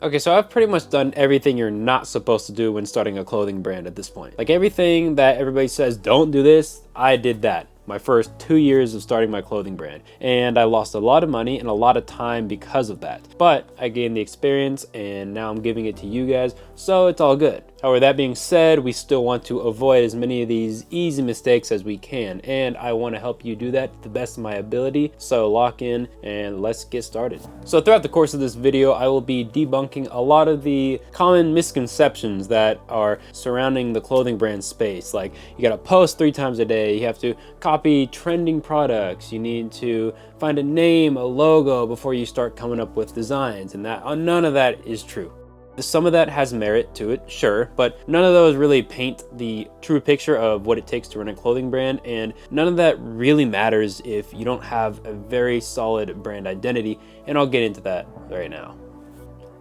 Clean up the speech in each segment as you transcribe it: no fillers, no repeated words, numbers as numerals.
Okay, so I've pretty much done everything you're not supposed to do when starting a clothing brand at this point. Like everything that everybody says, don't do this, I did that my first 2 years of starting my clothing brand. And I lost a lot of money and a lot of time because of that. But I gained the experience and now I'm giving it to you guys, so it's all good. However, that being said, we still want to avoid as many of these easy mistakes as we can. And I want to help you do that to the best of my ability. So lock in and let's get started. So throughout the course of this video, I will be debunking a lot of the common misconceptions that are surrounding the clothing brand space. Like you gotta post 3 times a day, you have to copy trending products, you need to find a name, a logo before you start coming up with designs, and that none of that is true. Some of that has merit to it, sure, but none of those really paint the true picture of what it takes to run a clothing brand, and none of that really matters if you don't have a very solid brand identity, and I'll get into that right now.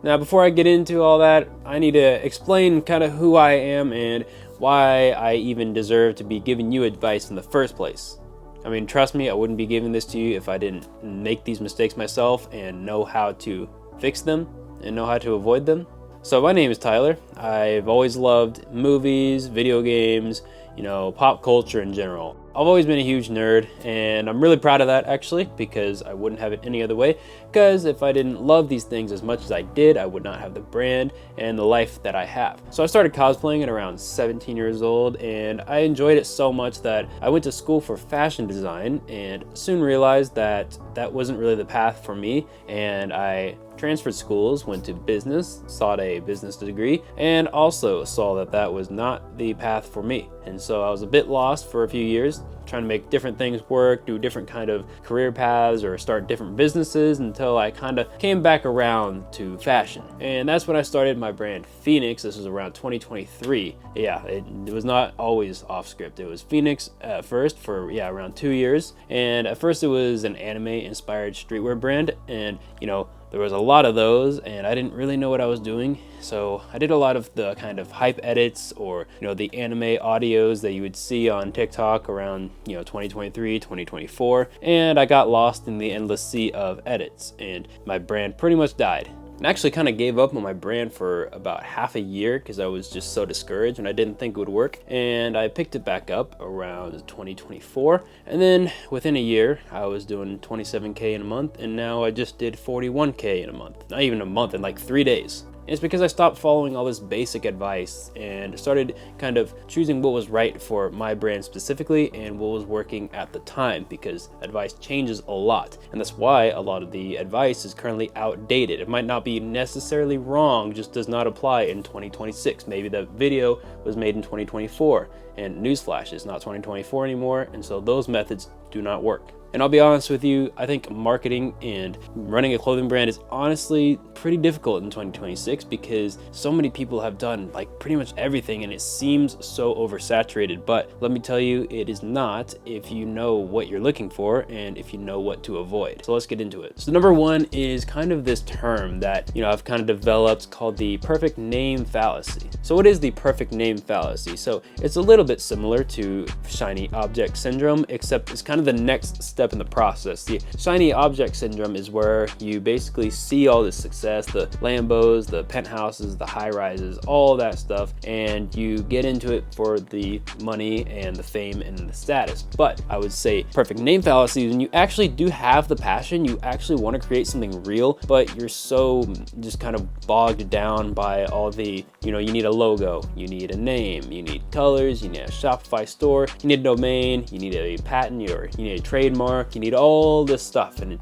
Now, before I get into all that, I need to explain kind of who I am and why I even deserve to be giving you advice in the first place. I mean, trust me, I wouldn't be giving this to you if I didn't make these mistakes myself and know how to fix them and know how to avoid them. So my name is Tyler. I've always loved movies, video games, pop culture in general. I've always been a huge nerd, and I'm really proud of that actually, because I wouldn't have it any other way. Because if I didn't love these things as much as I did, I would not have the brand and the life that I have. So I started cosplaying at around 17 years old, and I enjoyed it so much that I went to school for fashion design and soon realized that that wasn't really the path for me, and I transferred schools, went to business, sought a business degree, and also saw that that was not the path for me. And so I was a bit lost for a few years, trying to make different things work, do different kind of career paths, or start different businesses until I kind of came back around to fashion. And that's when I started my brand Phoenix. This was around 2023. Yeah, it was not always off script. It was Phoenix at first for around 2 years. And at first it was an anime inspired streetwear brand, and there was a lot of those and I didn't really know what I was doing. So I did a lot of the kind of hype edits or, the anime audios that you would see on TikTok around, 2023, 2024. And I got lost in the endless sea of edits and my brand pretty much died. I actually kind of gave up on my brand for about half a year because I was just so discouraged and I didn't think it would work. And I picked it back up around 2024. And then within a year, I was doing 27K in a month. And now I just did 41K in a month. Not even a month, in like 3 days. And it's because I stopped following all this basic advice and started kind of choosing what was right for my brand specifically and what was working at the time, because advice changes a lot. And that's why a lot of the advice is currently outdated. It might not be necessarily wrong, just does not apply in 2026. Maybe the video was made in 2024 and newsflash, it's not 2024 anymore. And so those methods do not work. And I'll be honest with you, I think marketing and running a clothing brand is honestly pretty difficult in 2026 because so many people have done like pretty much everything and it seems so oversaturated. But let me tell you, it is not if you know what you're looking for and if you know what to avoid. So let's get into it. So number one is kind of this term that, I've kind of developed called the perfect name fallacy. So what is the perfect name fallacy? So it's a little bit similar to shiny object syndrome, except it's kind of the next step in the process. The shiny object syndrome is where you basically see all this success, the Lambos, the penthouses, the high rises, all that stuff, and you get into it for the money and the fame and the status. But I would say perfect name fallacy is when you actually do have the passion, you actually want to create something real, but you're so just kind of bogged down by all the, you need a logo, you need a name, you need colors, you need a Shopify store, you need a domain, you need a patent, or you need a trademark, you need all this stuff, and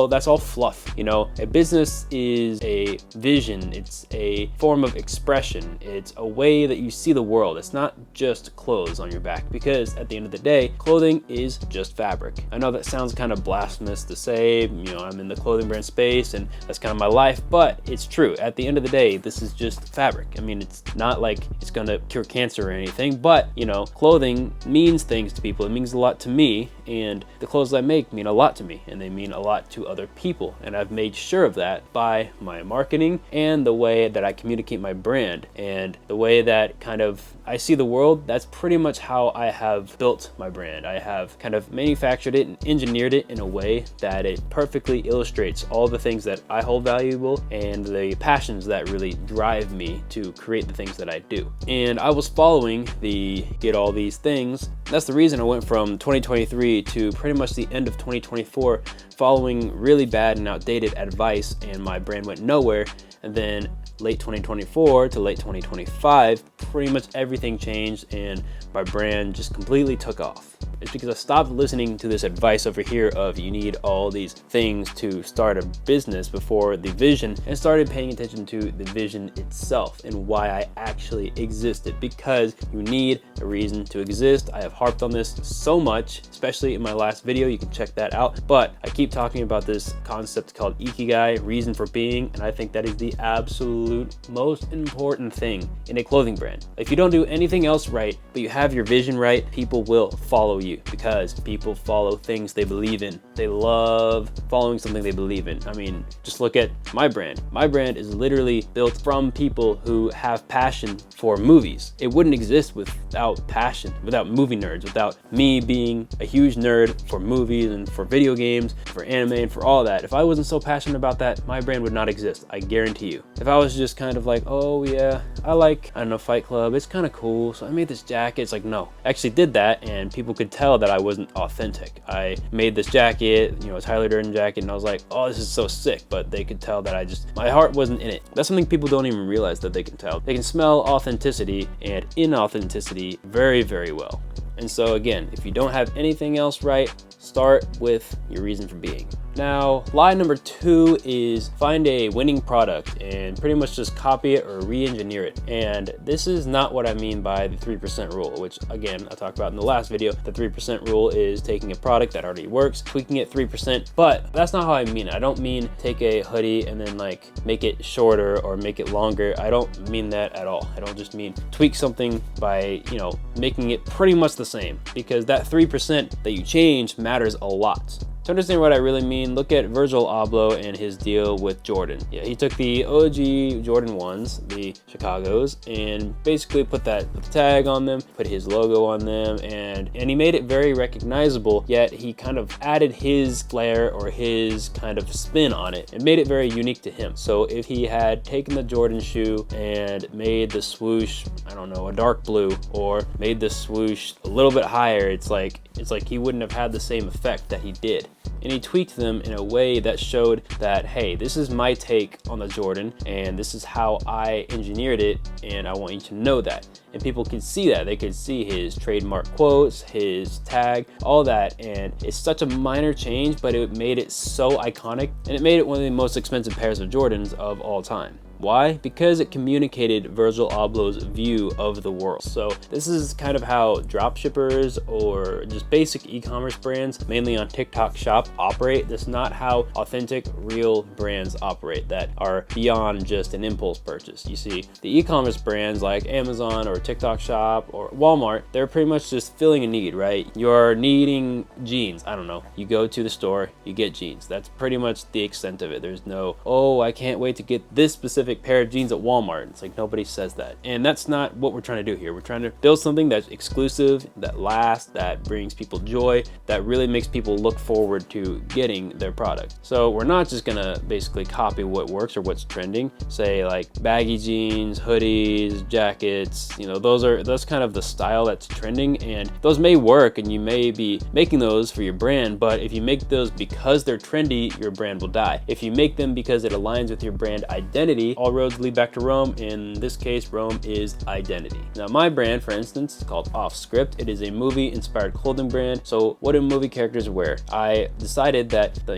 that's all fluff. A business is a vision, it's a form of expression, it's a way that you see the world. It's not just clothes on your back, because at the end of the day, clothing is just fabric. I know that sounds kind of blasphemous to say, I'm in the clothing brand space and that's kind of my life, but it's true. At the end of the day, this is just fabric. I mean, it's not like it's gonna cure cancer or anything, but clothing means things to people. It means a lot to me, and the clothes I make mean a lot to me, and they mean a lot to other people. And I've made sure of that by my marketing and the way that I communicate my brand and the way that kind of I see the world. That's pretty much how I have built my brand. I have kind of manufactured it and engineered it in a way that it perfectly illustrates all the things that I hold valuable and the passions that really drive me to create the things that I do. And I was following the get all these things. That's the reason I went from 2023 to pretty much the end of 2024 following really bad and outdated advice, and my brand went nowhere. And then late 2024 to late 2025, pretty much everything changed and my brand just completely took off. It's because I stopped listening to this advice over here of you need all these things to start a business before the vision, and started paying attention to the vision itself and why I actually existed, because you need a reason to exist. I have harped on this so much, especially in my last video. You can check that out, but I keep talking about this concept called ikigai, reason for being, and I think that is the absolute most important thing in a clothing brand. If you don't do anything else right, but you have your vision right, people will follow you, because people follow things they believe in. They love following something they believe in. I mean, just look at my brand. My brand is literally built from people who have passion for movies. It wouldn't exist without passion, without movie nerds, without me being a huge nerd for movies and for video games, for anime and for all that. If I wasn't so passionate about that, my brand would not exist, I guarantee you. If I was just kind of like, oh yeah, I don't know, Fight Club, it's kind of cool, so I made this jacket. It's like, no, I actually did that and people could tell that I wasn't authentic. I made this jacket, a Tyler Durden jacket, and I was like, oh, this is so sick, but they could tell that my heart wasn't in it. That's something people don't even realize that they can tell. They can smell authenticity and inauthenticity very, very well. And so again, if you don't have anything else right, start with your reason for being. Now, lie number 2 is find a winning product and pretty much just copy it or re-engineer it. And this is not what I mean by the 3% rule, which again, I talked about in the last video. The 3% rule is taking a product that already works, tweaking it 3%, but that's not how I mean it. I don't mean take a hoodie and then like make it shorter or make it longer. I don't mean that at all. I don't just mean tweak something by, making it pretty much the same, because that 3% that you change matters a lot. To understand what I really mean, look at Virgil Abloh and his deal with Jordan. Yeah, he took the OG Jordan 1s, the Chicagos, and basically put the tag on them, put his logo on them, and he made it very recognizable, yet he kind of added his flair or his kind of spin on it and made it very unique to him. So if he had taken the Jordan shoe and made the swoosh, I don't know, a dark blue, or made the swoosh a little bit higher, it's like he wouldn't have had the same effect that he did. And he tweaked them in a way that showed that, hey, this is my take on the Jordan and this is how I engineered it, and I want you to know that. And people could see that. They could see his trademark quotes, his tag, all that. And it's such a minor change, but it made it so iconic, and it made it one of the most expensive pairs of Jordans of all time. Why? Because it communicated Virgil Abloh's view of the world. So this is kind of how dropshippers or just basic e-commerce brands, mainly on TikTok Shop, operate. That's not how authentic, real brands operate that are beyond just an impulse purchase. You see, the e-commerce brands like Amazon or TikTok Shop or Walmart, they're pretty much just filling a need, right? You're needing jeans. I don't know. You go to the store, you get jeans. That's pretty much the extent of it. There's no, oh, I can't wait to get this specific pair of jeans at Walmart. It's like nobody says that. And that's not what we're trying to do here. We're trying to build something that's exclusive, that lasts, that brings people joy, that really makes people look forward to getting their product. So we're not just gonna basically copy what works or what's trending. Say like baggy jeans, hoodies, jackets, that's kind of the style that's trending, and those may work and you may be making those for your brand, but if you make those because they're trendy, your brand will die. If you make them because it aligns with your brand identity, all roads lead back to Rome. In this case, Rome is identity. Now my brand, for instance, is called Off Script. It is a movie inspired clothing brand. So what do movie characters wear? I decided that the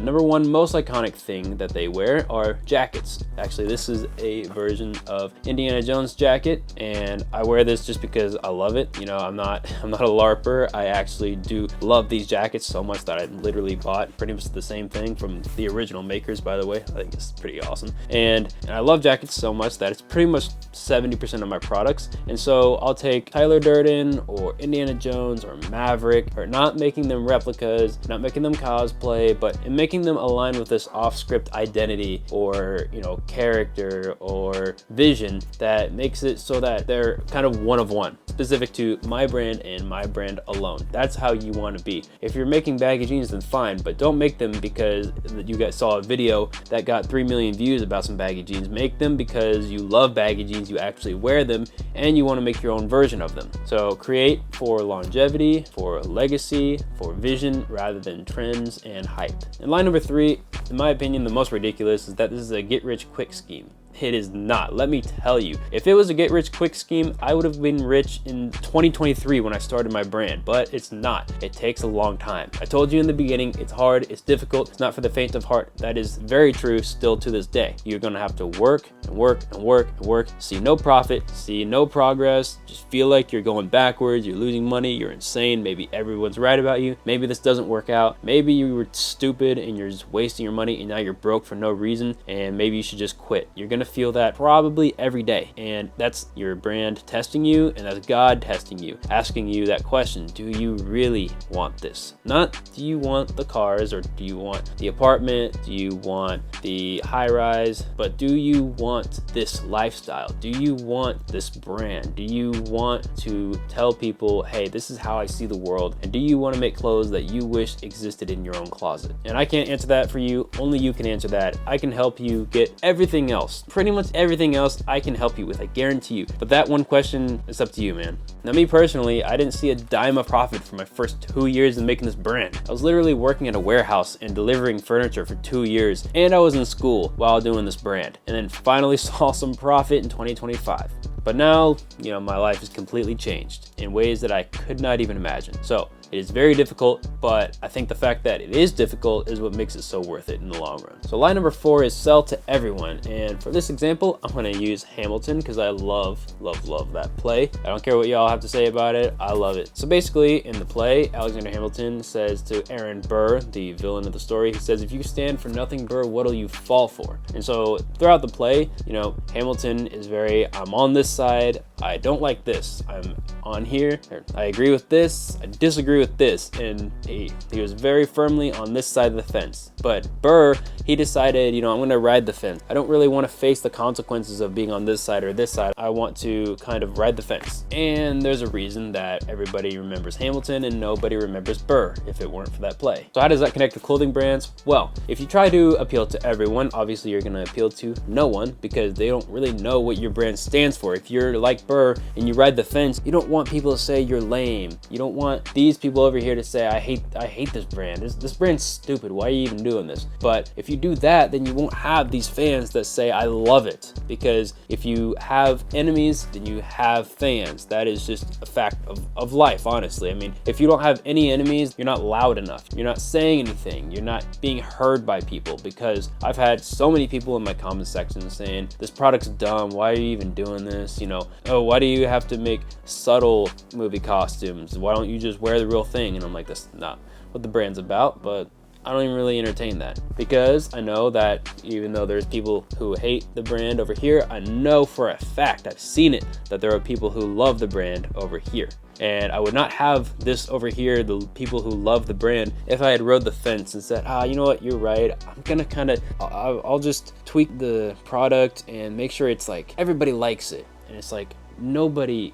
number one most iconic thing that they wear are jackets. Actually, this is a version of Indiana Jones jacket, and I wear this just because I love it. I'm not a LARPer. I actually do love these jackets so much that I literally bought pretty much the same thing from the original makers, by the way. I think it's pretty awesome. And I love jackets so much that it's pretty much 70% of my products. And so I'll take Tyler Durden or Indiana Jones or Maverick, or not making them replicas, not making them cosplay, but in making them align with this off-script identity or, you know, character or vision that makes it so that they're kind of one of one, specific to my brand and my brand alone. That's how you want to be. If you're making baggy jeans, then fine, but don't make them because you guys saw a video that got 3 million views about some baggy jeans. Make them because you love baggy jeans, you actually wear them, and you want to make your own version of them. So create for longevity, for legacy, for vision, rather than trends and hype. And line number 3, in my opinion, the most ridiculous, is that this is a get-rich-quick scheme. It is not. Let me tell you, if it was a get-rich-quick scheme, I would have been rich in 2023 when I started my brand, but it's not. It takes a long time. I told you in the beginning, it's hard, it's difficult, it's not for the faint of heart. That is very true still to this day. You're gonna have to work and work and work and work, see no profit, see no progress, just feel like you're going backwards, you're losing money, you're insane, maybe everyone's right about you, maybe this doesn't work out, maybe you were stupid and you're just wasting your money and now you're broke for no reason, and maybe you should just quit. You're gonna feel that probably every day, and that's your brand testing you, and that's God testing you, asking you that question: do you really want this? Not do you want the cars, or do you want the apartment, do you want the high rise, but do you want this lifestyle? Do you want this brand? Do you want to tell people, hey, this is how I see the world? And do you want to make clothes that you wish existed in your own closet? And I can't answer that for you, only you can answer that. I can help you get everything else, pretty much everything else I can help you with, I guarantee you. But that one question is up to you, man. Now, me personally, I didn't see a dime of profit for my first 2 years in making this brand. I was literally working at a warehouse and delivering furniture for 2 years, and I was in school while doing this brand, and then finally saw some profit in 2025. But now, you know, my life has completely changed in ways that I could not even imagine. So it is very difficult, but I think the fact that it is difficult is what makes it so worth it in the long run. So line number 4 is sell to everyone. And for this example, I'm gonna use Hamilton because I love that play. I don't care what y'all have to say about it, I love it. So basically in the play, Alexander Hamilton says to Aaron Burr, the villain of the story, he says, if you stand for nothing, Burr, what'll you fall for? And so throughout the play, you know, Hamilton is very, I'm on this side, I don't like this, I'm on here, I agree with this, I disagree with this, and he was very firmly on this side of the fence. But Burr, he decided, you know, I'm gonna ride the fence. I don't really want to face the consequences of being on this side or this side. I want to kind of ride the fence. And there's a reason that everybody remembers Hamilton and nobody remembers Burr if it weren't for that play. So how does that connect to clothing brands? Well, if you try to appeal to everyone, obviously you're gonna appeal to no one because they don't really know what your brand stands for. If you're like Burr and you ride the fence, you don't want people to say you're lame. You don't want these people over here to say, I hate this brand. This brand's stupid. Why are you even doing this? But if you do that, then you won't have these fans that say, I love it. Because if you have enemies, then you have fans. That is just a fact of life, honestly. I mean, if you don't have any enemies, you're not loud enough. You're not saying anything. You're not being heard by people, because I've had so many people in my comment section saying, this product's dumb. Why are you even doing this? You know, oh, why do you have to make subtle movie costumes? Why don't you just wear the real thing? And I'm like, that's not what the brand's about, but I don't even really entertain that, because I know that even though there's people who hate the brand over here, I know for a fact, I've seen it, that there are people who love the brand over here. And I would not have this over here, the people who love the brand, if I had rode the fence and said, you know what, you're right, I'm gonna I'll just tweak the product and make sure it's like everybody likes it. And it's like, nobody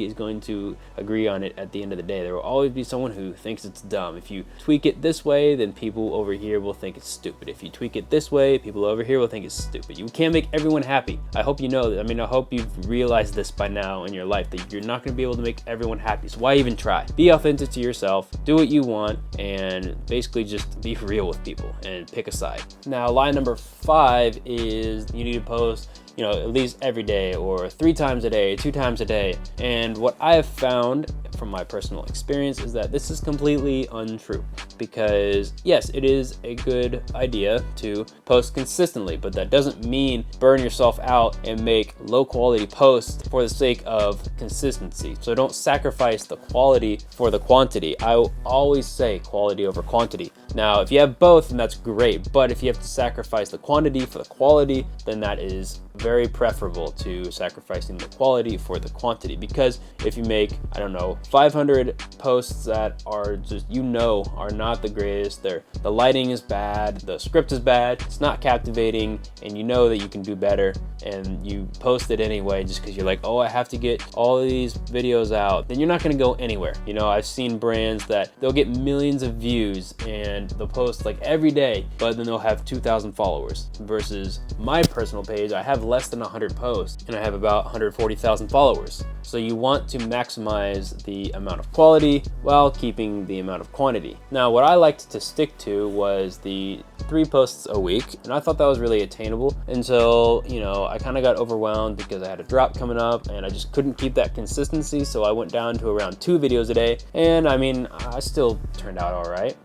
is going to agree on it at the end of the day. There will always be someone who thinks it's dumb. If you tweak it this way, then people over here will think it's stupid. If you tweak it this way, people over here will think it's stupid. You can't make everyone happy. I hope you know that. I mean, I hope you've realized this by now in your life, that you're not going to be able to make everyone happy. So why even try? Be authentic to yourself, do what you want, and basically just be real with people and pick a side. Now, line number 5 is you need to post, you know, at least every day, or 3 times a day, 2 times a day. And what I have found from my personal experience is that this is completely untrue, because yes, it is a good idea to post consistently, but that doesn't mean burn yourself out and make low quality posts for the sake of consistency. So don't sacrifice the quality for the quantity. I will always say quality over quantity. Now, if you have both, then that's great. But if you have to sacrifice the quantity for the quality, then that is very preferable to sacrificing the quality for the quantity. Because if you make, I don't know, 500 posts that are just, are not the greatest, the lighting is bad, the script is bad, it's not captivating, and you know that you can do better, and you post it anyway just because you're like, oh, I have to get all of these videos out, then you're not going to go anywhere. I've seen brands that they'll get millions of views and they'll post like every day, but then they'll have 2,000 followers, versus my personal page, I have less than 100 posts and I have about 140,000 followers. So you want to maximize the amount of quality while keeping the amount of quantity. Now, what I liked to stick to was the 3 posts a week, and I thought that was really attainable until, I kind of got overwhelmed because I had a drop coming up and I just couldn't keep that consistency. So I went down to around 2 videos a day, and I still turned out all right.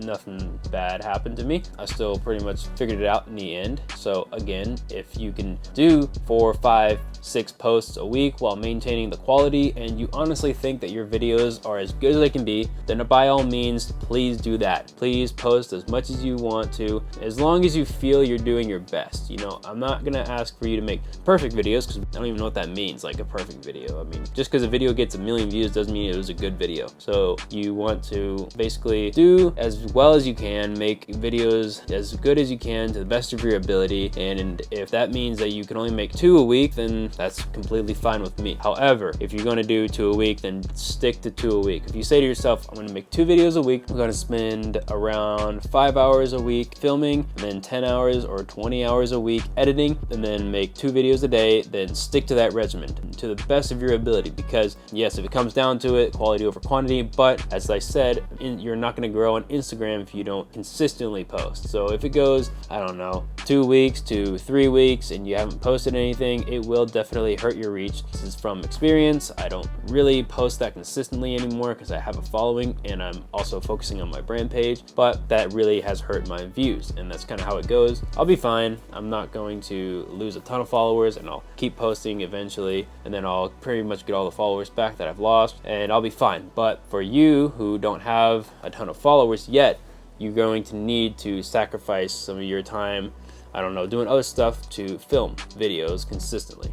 Nothing bad happened to me. I still pretty much figured it out in the end. So again, if you can do 4, 5, 6 posts a week while maintaining the quality, and you honestly think that your videos are as good as they can be, then by all means, please do that. Please post as much as you want to, as long as you feel you're doing your best. I'm not gonna ask for you to make perfect videos, because I don't even know what that means, like a perfect video. Just because a video gets 1 million views doesn't mean it was a good video. So you want to basically do as well as you can, make videos as good as you can to the best of your ability, and if that means that you can only make 2 a week, then that's completely fine with me. However, if you're going to do 2 a week, then stick to 2 a week. If you say to yourself, I'm going to make 2 videos a week, I'm going to spend around 5 hours a week filming, and then 10 hours or 20 hours a week editing, and then make 2 videos a day, then stick to that regimen to the best of your ability. Because yes, if it comes down to it, quality over quantity, but as I said, you're not going to grow on Instagram if you don't consistently post. So if it goes, I don't know, 2 weeks to 3 weeks and you haven't posted anything, it will definitely hurt your reach. This is from experience. I don't really post that consistently anymore because I have a following and I'm also focusing on my brand page, but that really has hurt my views, and that's kind of how it goes. I'll be fine. I'm not going to lose a ton of followers, and I'll keep posting eventually, and then I'll pretty much get all the followers back that I've lost, and I'll be fine. But for you who don't have a ton of followers yet, you're going to need to sacrifice some of your time, I don't know, doing other stuff to film videos consistently.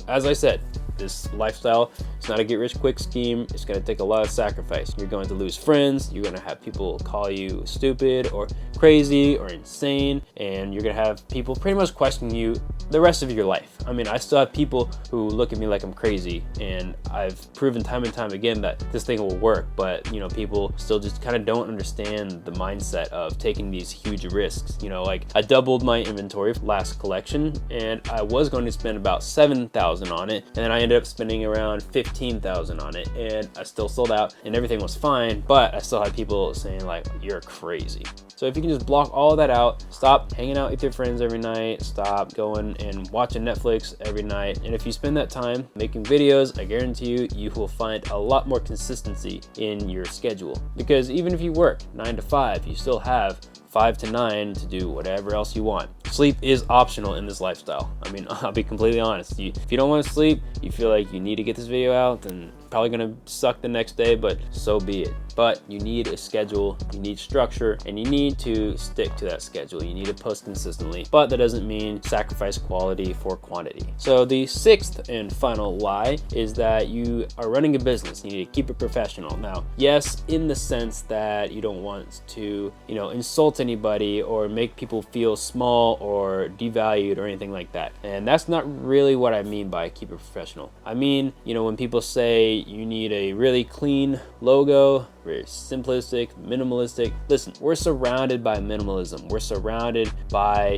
As I said, this lifestyle is not a get-rich-quick scheme. It's going to take a lot of sacrifice. You're going to lose friends. You're going to have people call you stupid or crazy or insane, and you're going to have people pretty much question you the rest of your life. I still have people who look at me like I'm crazy, and I've proven time and time again that this thing will work, but people still just kind of don't understand the mindset of taking these huge risks. Like I doubled my inventory last collection, and I was going to spend about $7,000 on it, and then I ended up spending around $15,000 on it, and I still sold out and everything was fine, but I still had people saying like, you're crazy. So if you can just block all of that out, stop hanging out with your friends every night, stop going and watching Netflix every night, and if you spend that time making videos, I guarantee you, you will find a lot more consistency in your schedule. Because even if you work 9 to 5, you still have 5 to 9 to do whatever else you want. Sleep is optional in this lifestyle. I'll be completely honest. If you don't want to sleep, you feel like you need to get this video out, then probably gonna suck the next day, but so be it. But you need a schedule, you need structure, and you need to stick to that schedule. You need to post consistently, but that doesn't mean sacrifice quality for quantity. So the 6th and final lie is that you are running a business. You need to keep it professional. Now, yes, in the sense that you don't want to, insult anybody or make people feel small or devalued or anything like that. And that's not really what I mean by keep it professional. When people say you need a really clean logo, very simplistic, minimalistic. Listen, we're surrounded by minimalism. We're surrounded by,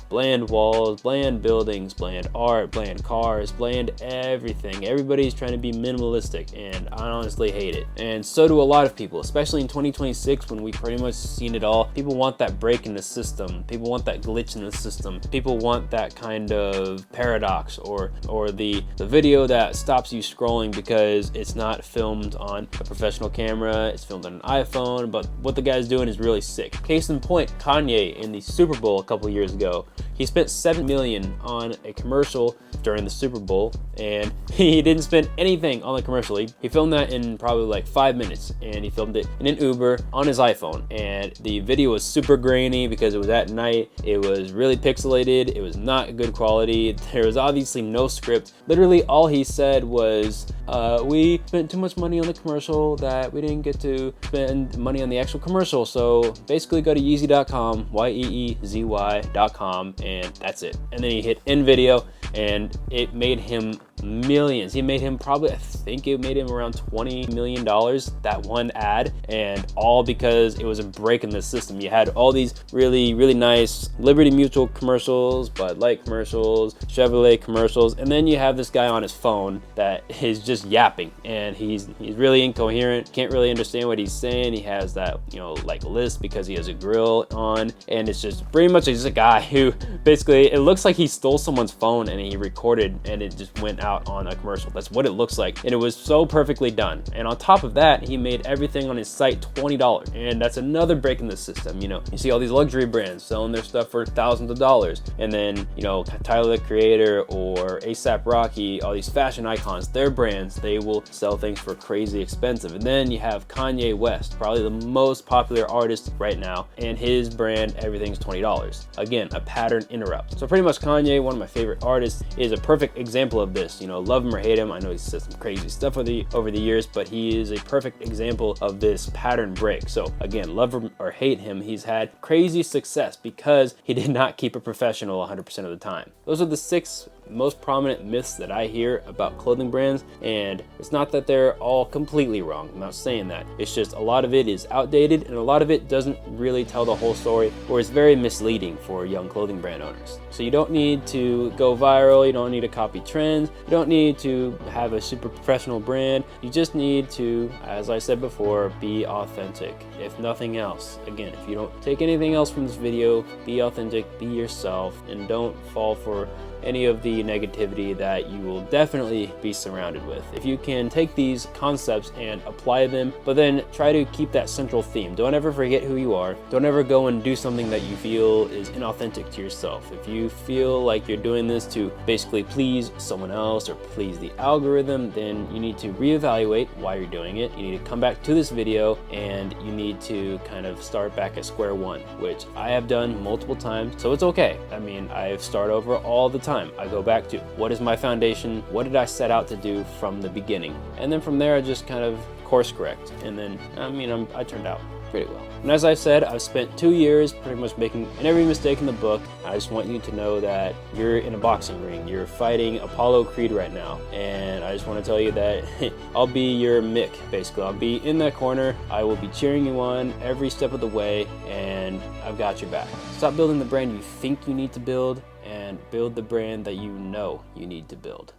bland walls, bland buildings, bland art, bland cars, bland everything. Everybody's trying to be minimalistic, and I honestly hate it. And so do a lot of people, especially in 2026 when we've pretty much seen it all. People want that break in the system. People want that glitch in the system. People want that kind of paradox or the video that stops you scrolling because it's not filmed on a professional camera camera, it's filmed on an iPhone, but what the guy's doing is really sick. Case in point, Kanye in the Super Bowl a couple years ago, he spent $7 million on a commercial during the Super Bowl, and he didn't spend anything on the commercial. He filmed that in probably like 5 minutes, and he filmed it in an Uber on his iPhone, and the video was super grainy because it was at night. It was really pixelated. It was not good quality. There was obviously no script. Literally all he said was, we spent too much money on the commercial that we didn't get to spend money on the actual commercial, so basically go to Yeezy.com, yeezy.com, and that's it. And then he hit end video, and it made him millions. He made him probably, I think it made him around $20 million, that one ad, and all because it was a break in the system. You had all these really nice Liberty Mutual commercials, Bud Light commercials, Chevrolet commercials, and then you have this guy on his phone that is just yapping, and he's really incoherent, can't really understand what he's saying. He has that, like lisp because he has a grill on, and it's just pretty much just a guy who basically, it looks like he stole someone's phone and he recorded and it just went out on a commercial. That's what it looks like, and it was so perfectly done. And on top of that, he made everything on his site $20, and that's another break in the system. You see all these luxury brands selling their stuff for thousands of dollars, and then Tyler the Creator or ASAP Rocky, all these fashion icons, their brands, they will sell things for crazy expensive. And then you have Kanye West, probably the most popular artist right now, and his brand, everything's $20. Again, a pattern interrupt. So pretty much Kanye, one of my favorite artists, is a perfect example of this. Love him or hate him, I know he's said some crazy stuff over the years, but he is a perfect example of this pattern break. So again, love him or hate him, he's had crazy success because he did not keep it professional 100% of the time. Those are the 6 most prominent myths that I hear about clothing brands, and it's not that they're all completely wrong. I'm not saying that. It's just a lot of it is outdated, and a lot of it doesn't really tell the whole story, or it's very misleading for young clothing brand owners. So you don't need to go viral, you don't need to copy trends, you don't need to have a super professional brand. You just need to, as I said before, be authentic. If nothing else, again, if you don't take anything else from this video, be authentic, be yourself, and don't fall for any of the negativity that you will definitely be surrounded with. If you can take these concepts and apply them, but then try to keep that central theme. Don't ever forget who you are. Don't ever go and do something that you feel is inauthentic to yourself. If you feel like you're doing this to basically please someone else or please the algorithm, then you need to reevaluate why you're doing it. You need to come back to this video, and you need to kind of start back at square one, which I have done multiple times, so it's okay. I mean, I start over all the time. I go back to what is my foundation, what did I set out to do from the beginning, and then from there I just kind of course correct, and then I turned out pretty well. And as I said, I've spent 2 years pretty much making every mistake in the book. I just want you to know that you're in a boxing ring, you're fighting Apollo Creed right now, and I just want to tell you that I'll be your Mick, basically. I'll be in that corner, I will be cheering you on every step of the way, and I've got your back. Stop building the brand you think you need to build, and build the brand that you know you need to build.